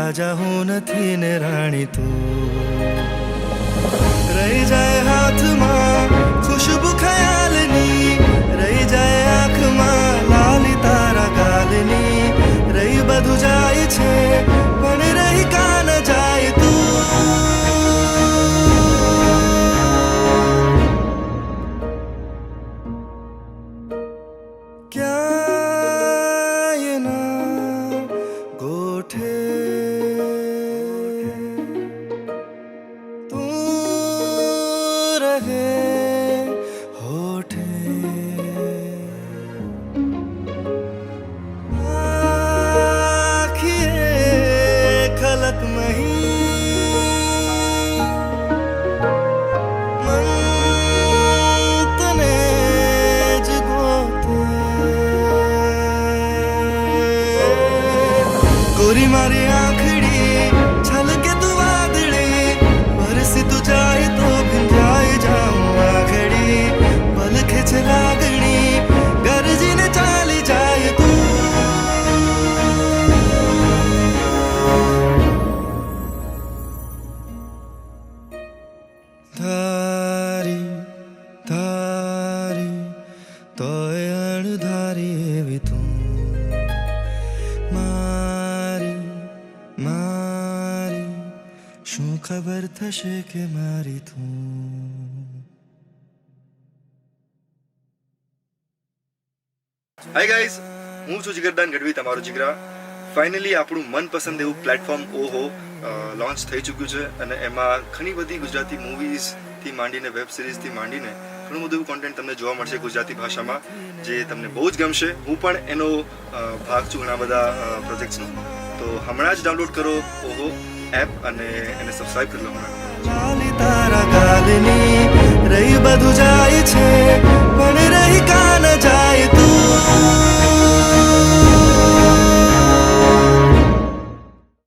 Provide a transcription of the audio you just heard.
રાજા હું નથી ને રાણી તું રહી જાય હાથમાં ખુશબુ ખ્યાલની રહી જાય આંખમાં લાલી તારા ગાલની રહી બધું જાય છે પણ રહી કાન જાય તું ક્યાંય ના ગોઠે તું રહે હોઠે આખીએ ખલક મહી મન તને જ ગોતે गोरी मारी आंखड़ी छलके तू वादड़ी बरसी तू जाए तो भिंजाए जाऊं आखड़ी पल खिंच लागड़ी गरजी ने चाली जाए तू धारी धारी तोय अणधारी एवी तू મારી શું ખબર થશે કે મારી તું હાય ગાઈઝ હું છું જીગરદાન ગઢવી તમારો જીગરા ફાઇનલી આપણું મનપસંદ એવું પ્લેટફોર્મ ઓહો લોન્ચ થઈ ચૂક્યું છે અને એમાં ઘણી બધી ગુજરાતી મૂવીઝથી માંડીને વેબ સિરીઝથી માંડીને ઘણું બધું કોન્ટેન્ટ તમને જોવા મળશે ગુજરાતી ભાષામાં જે તમને બહુ જ ગમશે હું પણ એનો ભાગ છું ઘણા બધા પ્રોજેક્ટ્સનો તો હમણાં જ ડાઉનલોડ કરો ઓહો એપ અને એને સબસ્ક્રાઇબ કરી લો હમણાં તારા ગાલની રહી બધું જાય છે